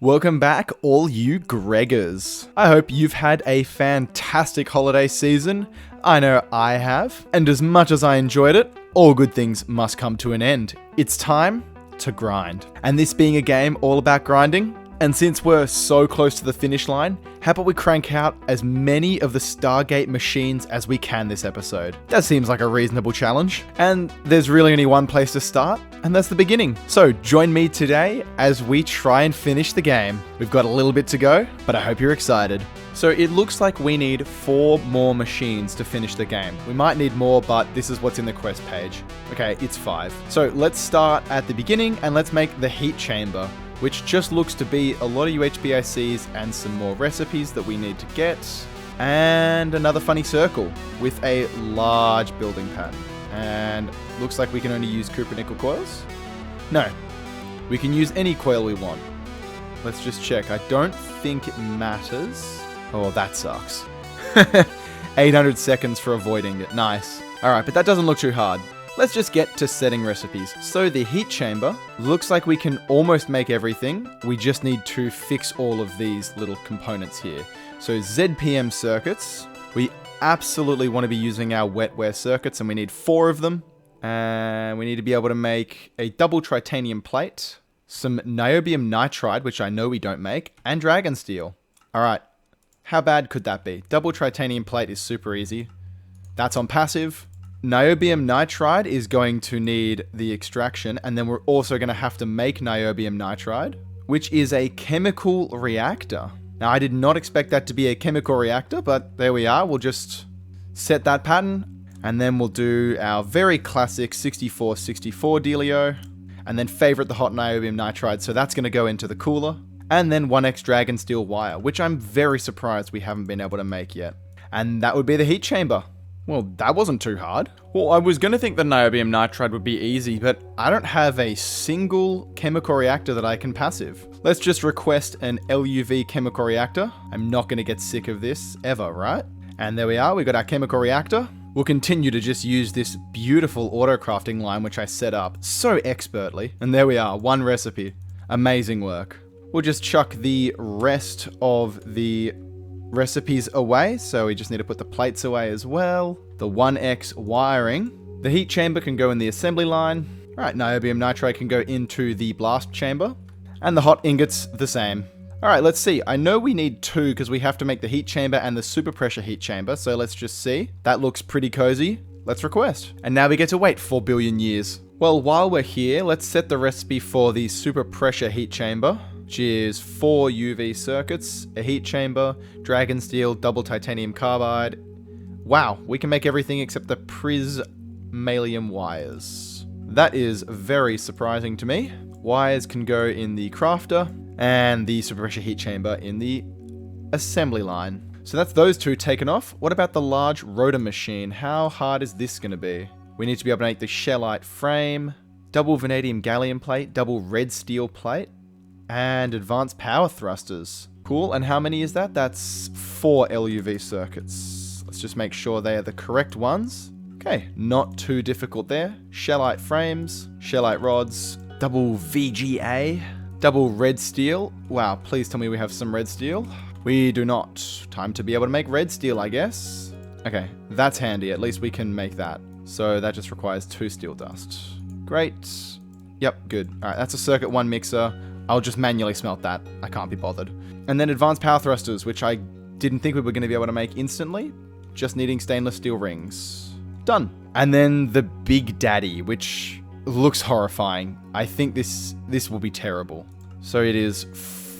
Welcome back, all you Greggers. I hope you've had a fantastic holiday season. I know I have, and as much as I enjoyed it, all good things must come to an end. It's time to grind. And this being a game all about grinding, and since we're so close to the finish line, how about we crank out as many of the Stargate machines as we can this episode? That seems like a reasonable challenge. And there's really only one place to start, and that's the beginning. So join me today as we try and finish the game. We've got a little bit to go, but I hope you're excited. So it looks like we need 4 more machines to finish the game. We might need more, but this is what's in the quest page. Okay, it's 5. So let's start at the beginning and let's make the heat chamber, which just looks to be a lot of UHBICs and some more recipes that we need to get, and another funny circle with a large building pattern. And looks like we can only use copper nickel coils? No, we can use any coil we want. Let's just check. I don't think it matters. Oh, that sucks. 800 seconds for avoiding it. Nice. Alright, but that doesn't look too hard. Let's just get to setting recipes. So the heat chamber looks like we can almost make everything. We just need to fix all of these little components here. So ZPM circuits. We absolutely want to be using our wetware circuits, and we need 4 of them. And we need to be able to make a double titanium plate, some niobium nitride, which I know we don't make, and dragon steel. All right, how bad could that be? Double titanium plate is super easy. That's on passive. Niobium nitride is going to need the extraction, and then we're also going to have to make niobium nitride, which is a chemical reactor. Now, I did not expect that to be a chemical reactor, but there we are. We'll just set that pattern, and then we'll do our very classic 64-64 dealio, and then favorite the hot niobium nitride, so that's going to go into the cooler, and then 1x dragon steel wire, which I'm very surprised we haven't been able to make yet. And that would be the heat chamber. Well, that wasn't too hard. Well, I was going to think the niobium nitride would be easy, but I don't have a single chemical reactor that I can passive. Let's just request an LUV chemical reactor. I'm not going to get sick of this ever, right? And there we are. We got our chemical reactor. We'll continue to just use this beautiful auto crafting line, which I set up so expertly. And there we are, 1 recipe. Amazing work. We'll just chuck the rest of the recipes away, so we just need to put the plates away as well. The 1x wiring. The heat chamber can go in the assembly line. Alright, niobium nitride can go into the blast chamber. And the hot ingots the same. Alright, let's see. I know we need 2 because we have to make the heat chamber and the super pressure heat chamber, so let's just see. That looks pretty cozy. Let's request. And now we get to wait 4 billion years. Well, while we're here, let's set the recipe for the super pressure heat chamber, which is 4 UV circuits, a heat chamber, dragon steel, double titanium carbide. Wow, we can make everything except the prismalium wires. That is very surprising to me. Wires can go in the crafter, and the super pressure heat chamber in the assembly line. So that's those 2 taken off. What about the large rotor machine? How hard is this going to be? We need to be able to make the shellite frame, double vanadium gallium plate, double red steel plate, and advanced power thrusters. Cool, and how many is that? That's 4 LUV circuits. Let's just make sure they are the correct ones. Okay, not too difficult there. Shellite frames, shellite rods, double VGA, double red steel. Wow, please tell me we have some red steel. We do not. Time to be able to make red steel, I guess. Okay, that's handy. At least we can make that. So that just requires 2 steel dust. Great. Yep, good. All right, that's a circuit 1 mixer. I'll just manually smelt that. I can't be bothered. And then advanced power thrusters, which I didn't think we were going to be able to make instantly. Just needing stainless steel rings. Done. And then the big daddy, which looks horrifying. I think this will be terrible. So it is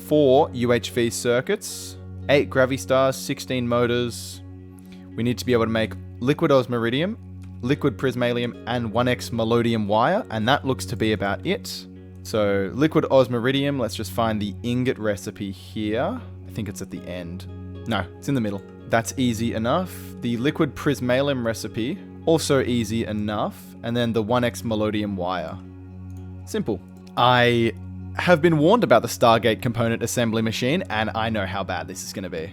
4 UHV circuits, 8 gravistars, 16 motors. We need to be able to make liquid osmiridium, liquid prismalium, and 1x melodium wire. And that looks to be about it. So liquid osmiridium, let's just find the ingot recipe here. I think it's at the end. No, it's in the middle. That's easy enough. The liquid prismalium recipe, also easy enough. And then the 1x melodium wire. Simple. I have been warned about the Stargate component assembly machine, and I know how bad this is going to be.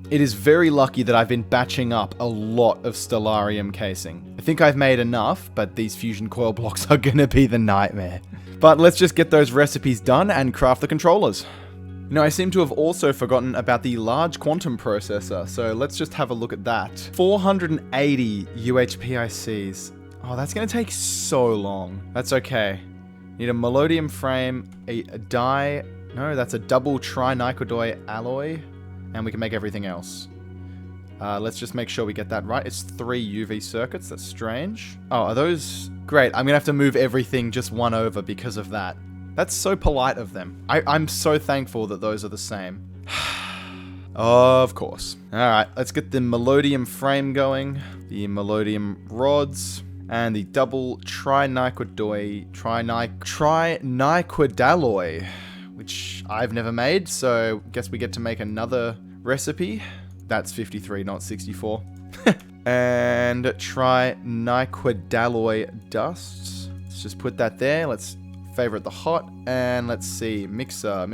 It is very lucky that I've been batching up a lot of Stellarium casing. I think I've made enough, but these fusion coil blocks are going to be the nightmare. But let's just get those recipes done and craft the controllers. You know, I seem to have also forgotten about the large quantum processor, so let's just have a look at that. 480 UHPICs. Oh, that's going to take so long. That's okay. Need a melodium frame, a die. No, that's a double trinicodoy alloy, and we can make everything else. Let's just make sure we get that right. It's 3 UV circuits. That's strange. Oh, are those... Great. I'm going to have to move everything just one over because of that. That's so polite of them. I'm so thankful that those are the same. Of course. Alright, let's get the melodium frame going. The melodium rods. And the double triniquidalloy, which I've never made, so guess we get to make another recipe. That's 53, not 64. And triniquidalloy dust. Let's just put that there. Let's favorite the hot, and let's see, mixer.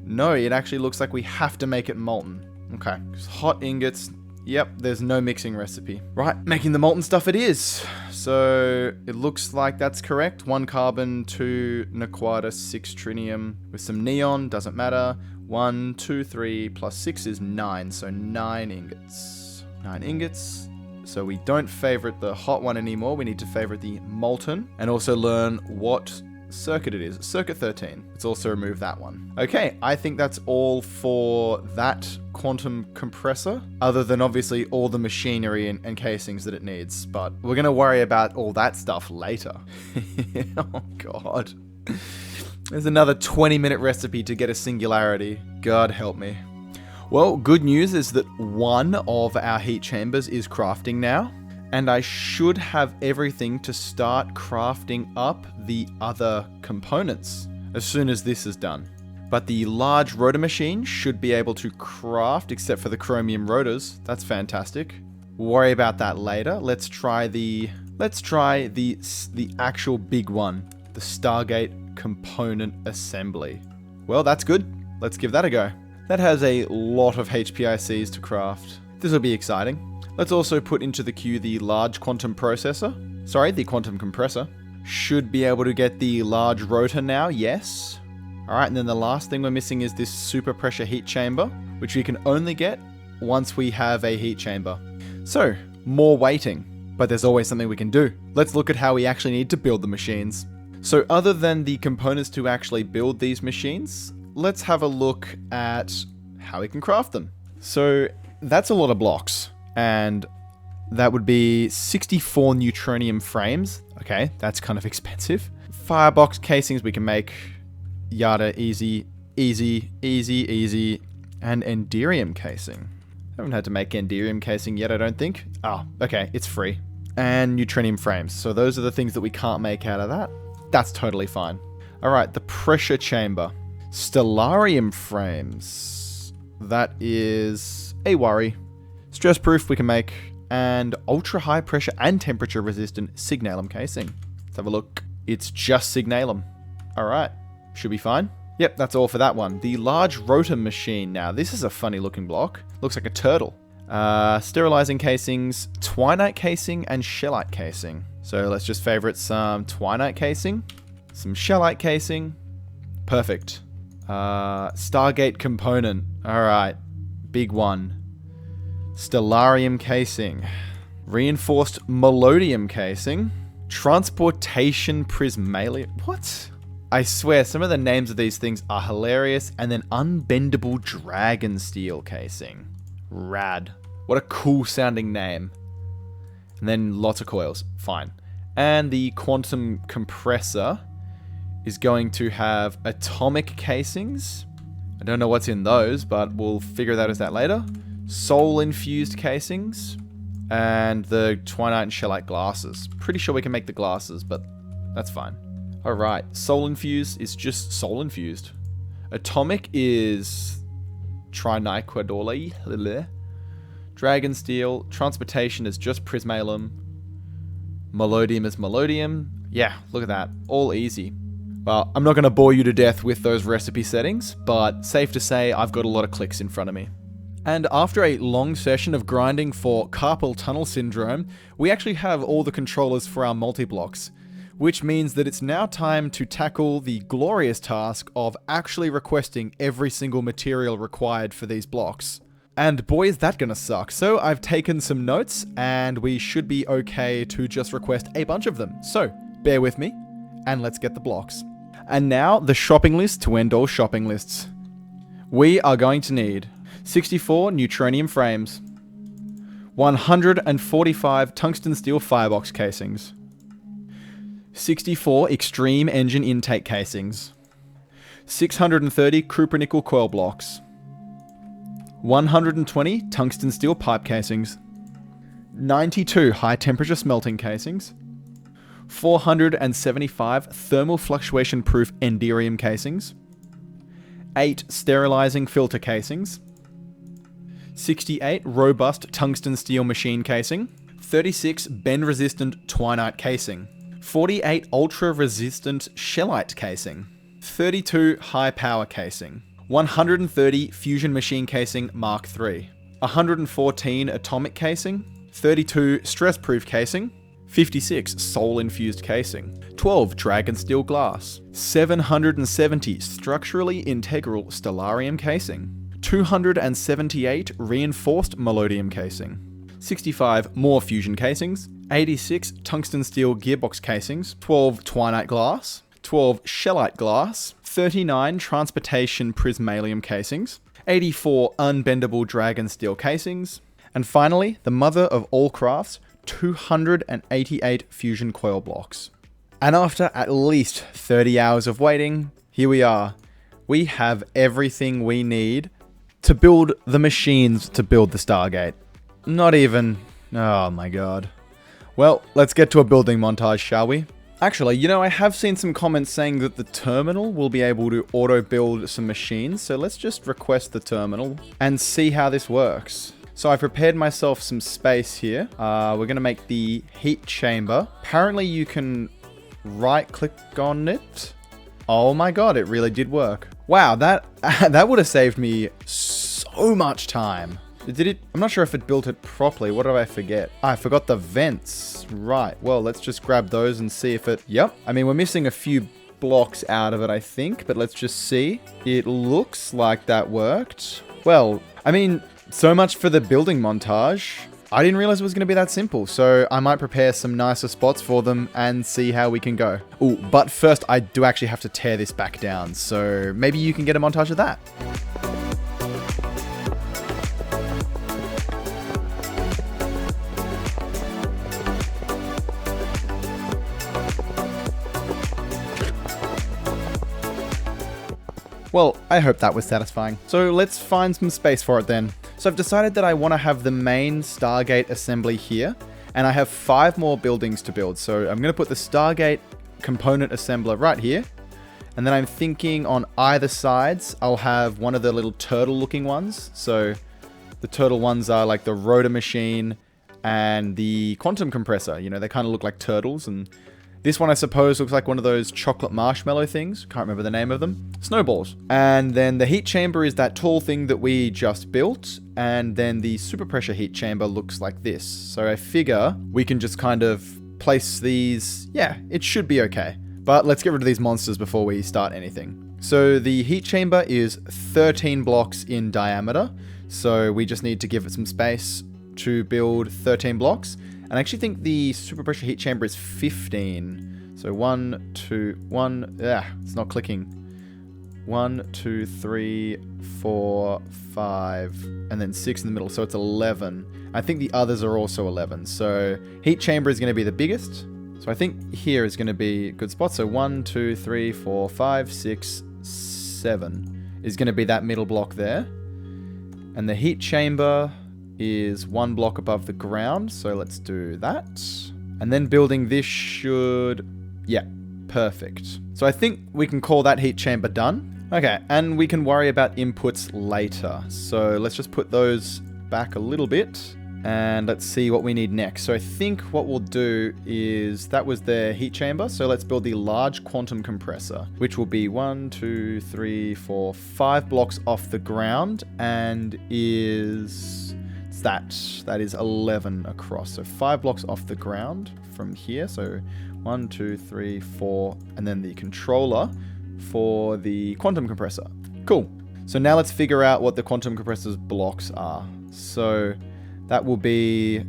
No, it actually looks like we have to make it molten. Okay, hot ingots. Yep, there's no mixing recipe. Right, making the molten stuff it is. So it looks like that's correct. 1 carbon, 2 naquata, 6 trinium with some neon, doesn't matter. 1, 2, 3 plus 6 is 9, so 9 ingots. 9 ingots. So we don't favorite the hot one anymore. We need to favorite the molten and also learn what circuit it is. Circuit 13. Let's also remove that one. Okay, I think that's all for that quantum compressor, other than obviously all the machinery and casings that it needs, but we're going to worry about all that stuff later. Oh god. There's another 20-minute recipe to get a singularity. God help me. Well, good news is that one of our heat chambers is crafting now, and I should have everything to start crafting up the other components as soon as this is done. But the large rotor machine should be able to craft, except for the chromium rotors. That's fantastic. We'll worry about that later. Let's try the actual big one, the Stargate component assembly. Well, that's good. Let's give that a go. That has a lot of HPICs to craft. This will be exciting. Let's also put into the queue the large quantum processor. Sorry, the quantum compressor. Should be able to get the large rotor now, yes. Alright, and then the last thing we're missing is this super pressure heat chamber, which we can only get once we have a heat chamber. So, more waiting. But there's always something we can do. Let's look at how we actually need to build the machines. So other than the components to actually build these machines, let's have a look at how we can craft them. So that's a lot of blocks, and that would be 64 neutronium frames. Okay, that's kind of expensive. Firebox casings we can make, yada, easy, and enderium casing. I haven't had to make enderium casing yet, I don't think. Oh, okay, it's free. And neutronium frames. So those are the things that we can't make out of that. That's totally fine. All right, the pressure chamber. Stellarium frames. That is a worry. Stress proof we can make. And ultra high pressure and temperature resistant signalum casing. Let's have a look. It's just signalum. All right, should be fine. Yep, that's all for that one. The large rotor machine. Now, this is a funny looking block. Looks like a turtle. Sterilizing casings, twinite casing, and shellite casing. So let's just favorite some twinite casing, some shellite casing. Perfect. Stargate component. All right, big one. Stellarium casing. Reinforced melodium casing. Transportation prismalium. What? I swear, some of the names of these things are hilarious. And then unbendable dragon steel casing. Rad. What a cool sounding name. And then lots of coils. Fine. And the quantum compressor is going to have atomic casings. I don't know what's in those, but we'll figure that out later. Soul infused casings. And the twinite and shellite glasses. Pretty sure we can make the glasses, but that's fine. Alright, soul infused is just soul infused. Atomic is triniquidalloy. Dragon steel. Transportation is just prismalum. Melodium is melodium. Yeah, look at that. All easy. Well, I'm not going to bore you to death with those recipe settings, but safe to say I've got a lot of clicks in front of me. And after a long session of grinding for carpal tunnel syndrome, we actually have all the controllers for our multi-blocks. which means that it's now time to tackle the glorious task of actually requesting every single material required for these blocks. And boy, is that gonna suck. So I've taken some notes, and we should be okay to just request a bunch of them. So, bear with me, and let's get the blocks. And now, the shopping list to end all shopping lists. We are going to need 64 neutronium frames, 145 tungsten steel firebox casings, 64 extreme engine intake casings, 630 cupronickel coil blocks, 120 tungsten steel pipe casings, 92 high temperature smelting casings, 475 thermal fluctuation proof enderium casings, 8 sterilizing filter casings, 68 robust tungsten steel machine casing, 36 bend resistant twinite casing, 48 ultra resistant shellite casing, 32 high power casing, 130 fusion machine casing Mark III, 114 atomic casing, 32 stress proof casing, 56 soul infused casing, 12 dragon steel glass, 770 structurally integral stellarium casing, 278 reinforced melodium casing, 65 more fusion casings, 86 tungsten steel gearbox casings, 12 twinite glass, 12 shellite glass, 39 transportation prismalium casings, 84 unbendable dragon steel casings, and finally, the mother of all crafts, 288 fusion coil blocks. And after at least 30 hours of waiting, here we are. We have everything we need to build the machines to build the Stargate. Not even... Oh my god. Well, let's get to a building montage, shall we? Actually, you know, I have seen some comments saying that the terminal will be able to auto-build some machines, so let's just request the terminal and see how this works. So I've prepared myself some space here. We're going to make the heat chamber. Apparently you can right-click on it. Oh my god, it really did work. Wow, that would have saved me so much time. Did it? I'm not sure if it built it properly. What did I forget? I forgot the vents. Right. Well, let's just grab those and see if it... Yep. I mean, we're missing a few blocks out of it, I think. But let's just see. It looks like that worked. Well, I mean, so much for the building montage. I didn't realize it was going to be that simple. So I might prepare some nicer spots for them and see how we can go. Oh, but first I do actually have to tear this back down. So maybe you can get a montage of that. Well, I hope that was satisfying. So let's find some space for it then. So I've decided that I want to have the main Stargate assembly here, and I have 5 more buildings to build. So I'm going to put the Stargate component assembler right here, and then I'm thinking on either sides, I'll have one of the little turtle looking ones. So the turtle ones are like the rotor machine and the quantum compressor. You know, they kind of look like turtles, and this one, I suppose, looks like one of those chocolate marshmallow things. Can't remember the name of them. Snowballs. And then the heat chamber is that tall thing that we just built. And then the super pressure heat chamber looks like this. So I figure we can just kind of place these. Yeah, it should be okay. But let's get rid of these monsters before we start anything. So the heat chamber is 13 blocks in diameter. So we just need to give it some space to build 13 blocks. And I actually think the super pressure heat chamber is 15. So 1, 2, 1. It's not clicking. 1, 2, 3, 4, 5, and then 6 in the middle. So it's 11. I think the others are also 11. So heat chamber is going to be the biggest. So I think here is going to be a good spot. So 1, 2, 3, 4, 5, 6, 7 is going to be that middle block there. And the heat chamber is 1 block above the ground, so let's do that. And then building this should... Yeah, perfect. So I think we can call that heat chamber done. Okay, and we can worry about inputs later. So let's just put those back a little bit, and let's see what we need next. So I think what we'll do is... That was the heat chamber, so let's build the large quantum compressor, which will be 1, 2, 3, 4, 5 blocks off the ground, and is... That is 11 across. So 5 blocks off the ground from here. So 1, 2, 3, 4, and then the controller for the quantum compressor. Cool. So now let's figure out what the quantum compressor's blocks are. So that will be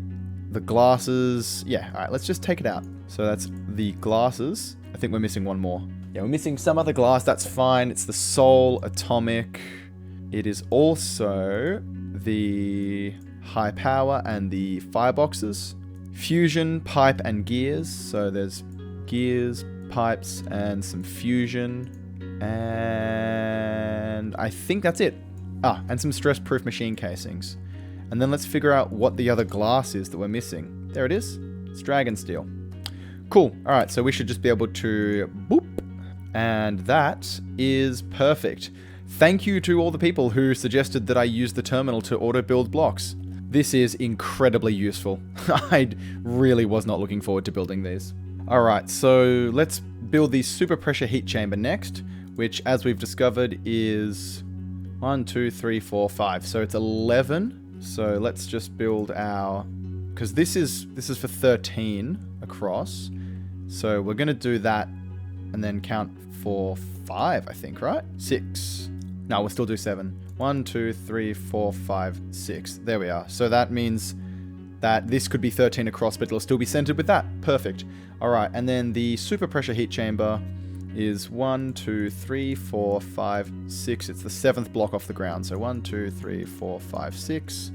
the glasses. Yeah, all right, let's just take it out. So that's the glasses. I think we're missing one more. Yeah, we're missing some other glass. That's fine. It's the soul atomic. It is also the high power and the fireboxes. Fusion, pipe, and gears. So there's gears, pipes, and some fusion. And I think that's it. Ah, and some stress-proof machine casings. And then let's figure out what the other glass is that we're missing. There it is. It's dragon steel. Cool. All right, so we should just be able to boop. And that is perfect. Thank you to all the people who suggested that I use the terminal to auto-build blocks. This is incredibly useful. I really was not looking forward to building these. All right, so let's build the super pressure heat chamber next, which, as we've discovered, is 1, 2, 3, 4, 5. So it's 11. So let's just build our, because this is for 13 across. So we're going to do that and then count for 5, I think, right? 6. No, we'll still do 7. 1, 2, 3, 4, 5, 6. There we are. So that means that this could be 13 across, but it'll still be centered with that. Perfect. All right, and then the super pressure heat chamber is 1, 2, 3, 4, 5, 6. It's the 7th block off the ground. So 1, 2, 3, 4, 5, 6.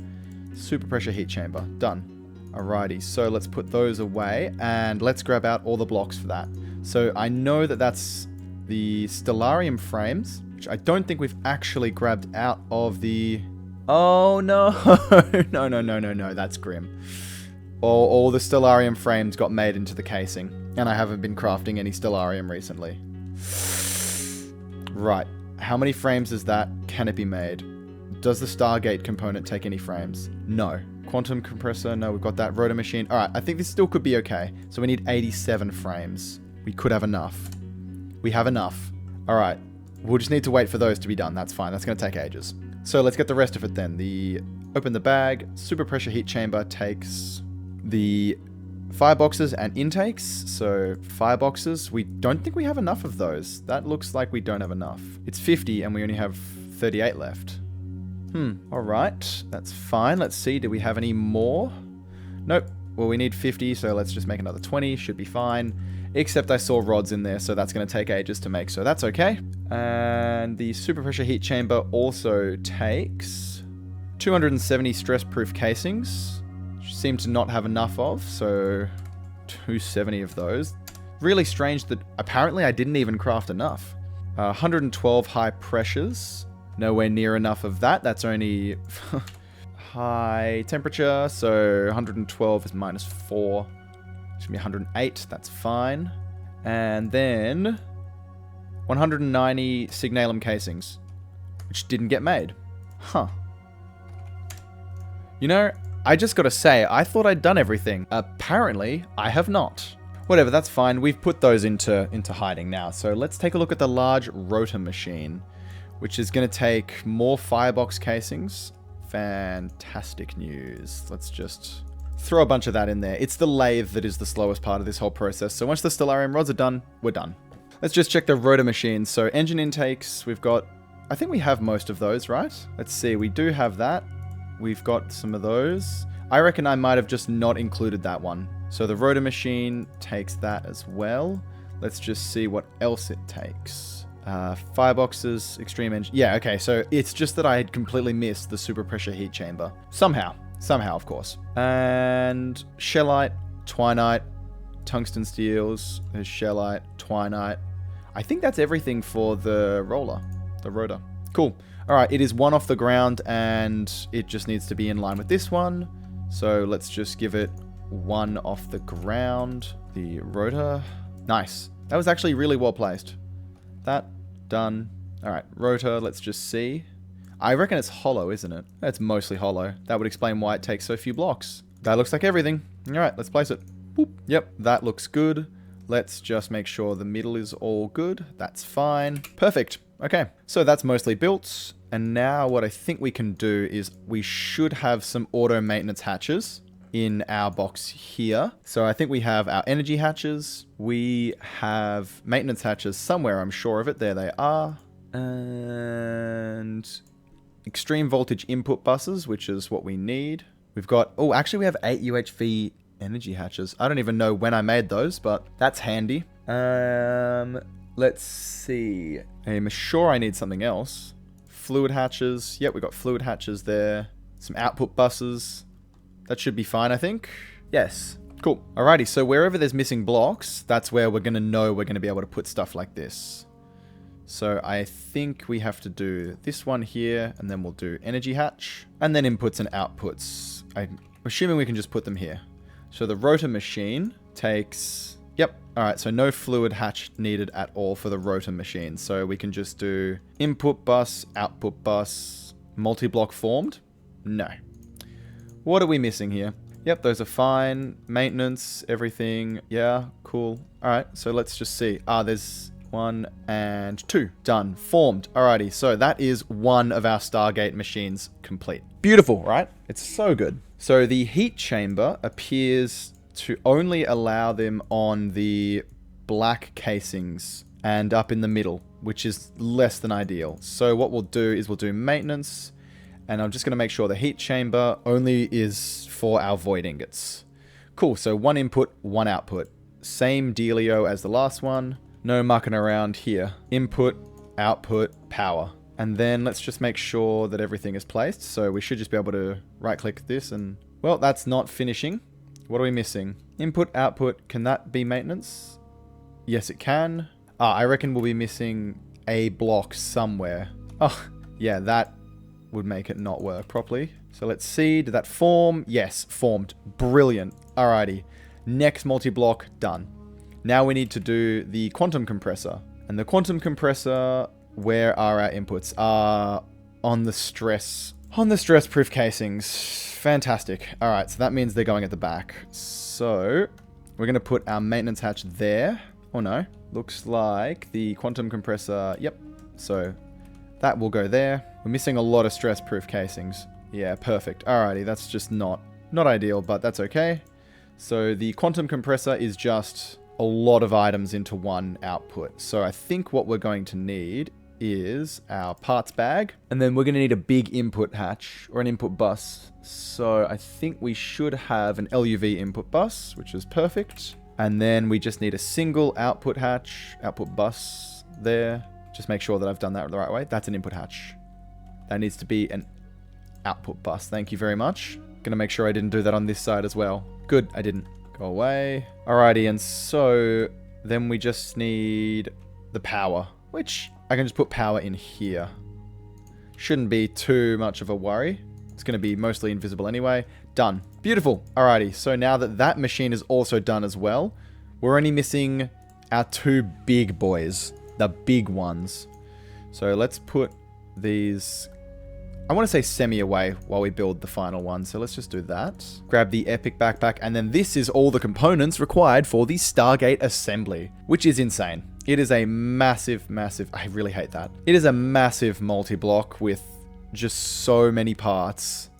Super pressure heat chamber. Done. Alrighty, so let's put those away and let's grab out all the blocks for that. So I know that that's the stellarium frames, which I don't think we've actually grabbed out of the... Oh no, no, that's grim. All the stellarium frames got made into the casing, and I haven't been crafting any stellarium recently. Right, how many frames is that? Can it be made? Does the Stargate component take any frames? No. Quantum compressor, no, we've got that. Rotor machine. All right, I think this still could be okay. So we need 87 frames. We could have enough. We have enough. All right, we'll just need to wait for those to be done. That's fine. That's going to take ages. So let's get the rest of it then. Open the bag. Super pressure heat chamber takes the fireboxes and intakes. So fireboxes, we don't think we have enough of those. That looks like we don't have enough. It's 50 and we only have 38 left. Alright, that's fine. Let's see, do we have any more? Nope. Well, we need 50, so let's just make another 20. Should be fine. Except I saw rods in there, so that's going to take ages to make, so that's okay. And the super pressure heat chamber also takes 270 stress-proof casings, which seem to not have enough of, so 270 of those. Really strange that apparently I didn't even craft enough. 112 high pressures. Nowhere near enough of that. That's only high temperature. So 112 is minus 4. Should be 108. That's fine. And then 190 signalum casings, which didn't get made. Huh. You know, I just gotta say, I thought I'd done everything. Apparently, I have not. Whatever, that's fine. We've put those into hiding now. So let's take a look at the large rotor machine, which is going to take more firebox casings. Fantastic news. Let's just throw a bunch of that in there. It's the lathe that is the slowest part of this whole process. So once the stellarium rods are done, we're done. Let's just check the rotor machine. So engine intakes, we've got... I think we have most of those, right? Let's see, we do have that. We've got some of those. I reckon I might have just not included that one. So the rotor machine takes that as well. Let's just see what else it takes. Fireboxes, extreme engine. Yeah, okay, so it's just that I had completely missed the super pressure heat chamber. Somehow, of course. And shellite, twinite, tungsten steels, there's shellite, twinite. I think that's everything for the rotor. Cool. All right, it is one off the ground and it just needs to be in line with this one. So let's just give it one off the ground. The rotor. Nice. That was actually really well placed. That, done. Alright, rotor, let's just see. I reckon it's hollow, isn't it? It's mostly hollow. That would explain why it takes so few blocks. That looks like everything. Alright, let's place it. Boop. Yep, that looks good. Let's just make sure the middle is all good. That's fine. Perfect. Okay, so that's mostly built. And now what I think we can do is we should have some auto maintenance hatches. in our box here. So I think we have our energy hatches. We have maintenance hatches somewhere, I'm sure of it. There they are. And extreme voltage input buses, which is what we need. We've got, oh, actually we have 8 UHV energy hatches. I don't even know when I made those, but that's handy. Let's see. I'm sure I need something else. Fluid hatches. Yep, we got fluid hatches there. Some output buses. That should be fine, I think. Yes. Cool. Alrighty, so wherever there's missing blocks, that's where we're going to know we're going to be able to put stuff like this. So I think we have to do this one here, and then we'll do energy hatch, and then inputs and outputs. I'm assuming we can just put them here. So the rotor machine takes... Yep. Alright, so no fluid hatch needed at all for the rotor machine. So we can just do input bus, output bus, multi-block formed. No. What are we missing here? Yep, those are fine. Maintenance, everything. Yeah, cool. Alright, so let's just see. There's 1 and 2. Done. Formed. Alrighty, so that is one of our Stargate machines complete. Beautiful, right? It's so good. So the heat chamber appears to only allow them on the black casings and up in the middle, which is less than ideal. So what we'll do is we'll do maintenance, and I'm just going to make sure the heat chamber only is for our void ingots. Cool, so 1 input, 1 output. Same dealio as the last one. No mucking around here. Input, output, power. And then let's just make sure that everything is placed. So we should just be able to right-click this and... Well, that's not finishing. What are we missing? Input, output. Can that be maintenance? Yes, it can. I reckon we'll be missing a block somewhere. Oh, yeah, that would make it not work properly. So let's see. Did that form? Yes, formed. Brilliant. Alrighty. Next multi-block, done. Now we need to do the quantum compressor. And the quantum compressor, where are our inputs? On the stress-proof casings. Fantastic. Alright, so that means they're going at the back. So, we're going to put our maintenance hatch there. Oh no. Looks like the quantum compressor... Yep. So, that will go there. We're missing a lot of stress-proof casings. Yeah, perfect. Alrighty, that's just not ideal, but that's okay. So, the quantum compressor is just a lot of items into one output. So, I think what we're going to need is our parts bag, and then we're going to need a big input hatch or an input bus. So I think we should have an LUV input bus, which is perfect. And then we just need a single output hatch, output bus there. Just make sure that I've done that the right way. That's an input hatch. That needs to be an output bus. Thank you very much. Gonna make sure I didn't do that on this side as well. Good, I didn't. Go away. Alrighty, and so then we just need the power, which I can just put power in here. Shouldn't be too much of a worry. It's going to be mostly invisible anyway. Done. Beautiful. Alrighty, so now that that machine is also done as well, we're only missing our 2 big boys. The big ones. So let's put these... I want to say semi away while we build the final one. So let's just do that. Grab the epic backpack, and then this is all the components required for the Stargate assembly, which is insane. It is a massive, I really hate that. It is a massive multi-block with just so many parts,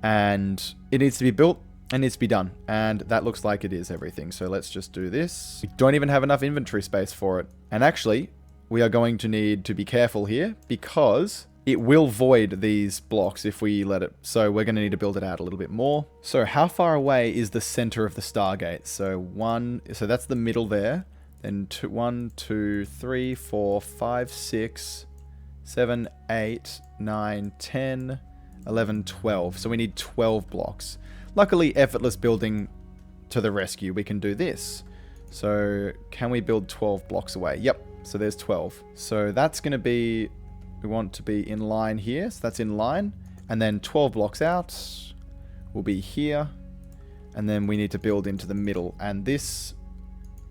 and it needs to be built and needs to be done. And that looks like it is everything. So let's just do this. We don't even have enough inventory space for it. And actually, we are going to need to be careful here because it will void these blocks if we let it. So we're going to need to build it out a little bit more. So how far away is the center of the Stargate? So so that's the middle there. Then 1, 2, 3, 4, 5, 6, 7, 8, 9, 10, 11, 12. So we need 12 blocks. Luckily, effortless building to the rescue. We can do this. So can we build 12 blocks away? Yep. So there's 12. So that's going to be... We want to be in line here. So that's in line. And then 12 blocks out will be here. And then we need to build into the middle. And this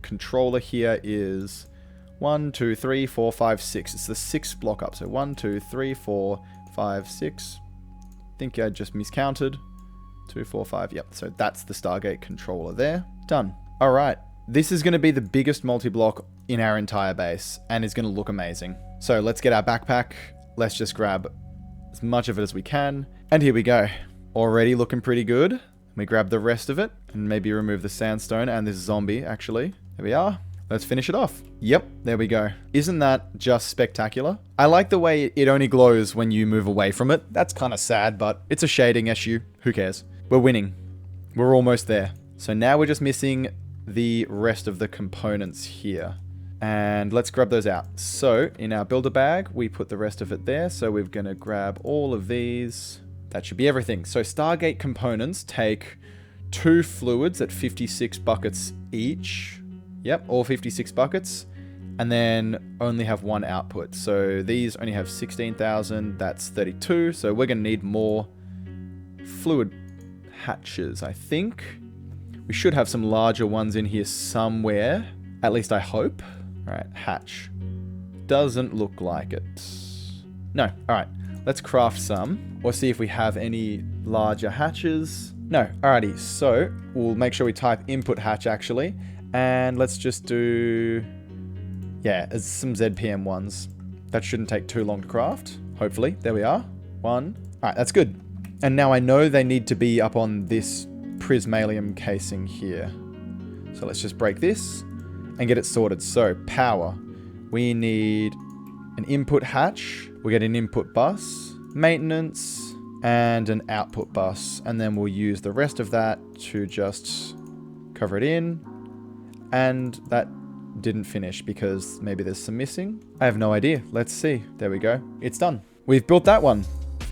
controller here is 1, 2, 3, 4, 5, 6. It's the 6th block up. So 1, 2, 3, 4, 5, 6. I think I just miscounted. 2, 4, 5. Yep. So that's the Stargate controller there. Done. All right. This is going to be the biggest multi-block in our entire base, and it's going to look amazing. So let's get our backpack. Let's just grab as much of it as we can. And here we go. Already looking pretty good. We grab the rest of it and maybe remove the sandstone and this zombie, actually. There we are. Let's finish it off. Yep, there we go. Isn't that just spectacular? I like the way it only glows when you move away from it. That's kind of sad, but it's a shading issue. Who cares? We're winning. We're almost there. So now we're just missing the rest of the components here. And let's grab those out. So in our builder bag, we put the rest of it there. So we're going to grab all of these. That should be everything. So Stargate components take 2 fluids at 56 buckets each. Yep, all 56 buckets. And then only have 1 output. So these only have 16,000. That's 32. So we're going to need more fluid hatches, I think. We should have some larger ones in here somewhere. At least I hope. All right, hatch. Doesn't look like it. No, all right. Let's craft some, or see if we have any larger hatches. No, alrighty, so we'll make sure we type input hatch actually, and let's just do, yeah, some ZPM ones. That shouldn't take too long to craft, hopefully. There we are, 1. Alright, that's good. And now I know they need to be up on this prismalium casing here. So let's just break this and get it sorted. So, power. We need an input hatch. We get an input bus, maintenance, and an output bus. And then we'll use the rest of that to just cover it in. And that didn't finish because maybe there's some missing. I have no idea. Let's see. There we go. It's done. We've built that one.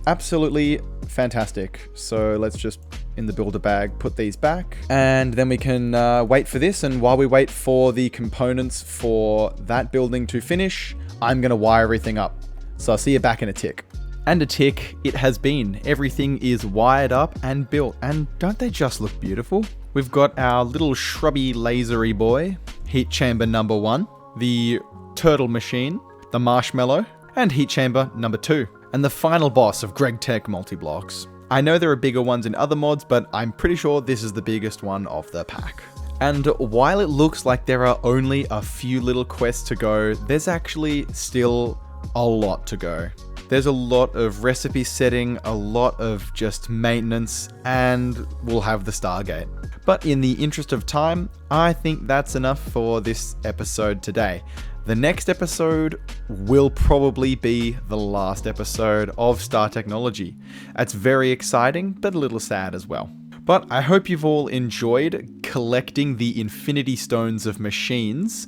Absolutely fantastic. So let's just, in the builder bag, put these back. And then we can wait for this. And while we wait for the components for that building to finish, I'm going to wire everything up. So I'll see you back in a tick. And a tick it has been. Everything is wired up and built. And don't they just look beautiful? We've got our little shrubby lasery boy, heat chamber number 1, the turtle machine, the marshmallow, and heat chamber number 2. And the final boss of GREGTECH multiblocks. I know there are bigger ones in other mods, but I'm pretty sure this is the biggest one of the pack. And while it looks like there are only a few little quests to go, there's actually still a lot to go. There's a lot of recipe setting, a lot of just maintenance, and we'll have the Stargate. But in the interest of time, I think that's enough for this episode today. The next episode will probably be the last episode of Star Technology. That's very exciting, but a little sad as well. But I hope you've all enjoyed collecting the Infinity Stones of machines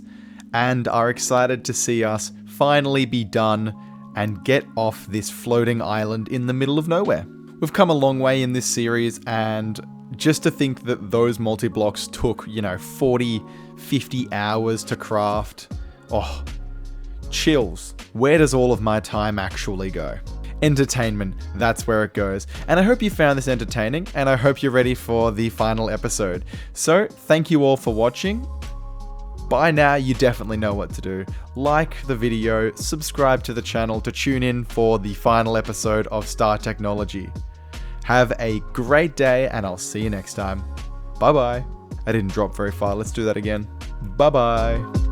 and are excited to see us finally be done and get off this floating island in the middle of nowhere. We've come a long way in this series, and just to think that those multi-blocks took, 40, 50 hours to craft. Oh, chills. Where does all of my time actually go? Entertainment, that's where it goes. And I hope you found this entertaining, and I hope you're ready for the final episode. So, thank you all for watching. By now, you definitely know what to do. Like the video, subscribe to the channel to tune in for the final episode of Star Technology. Have a great day, and I'll see you next time. Bye-bye. I didn't drop very far. Let's do that again. Bye-bye.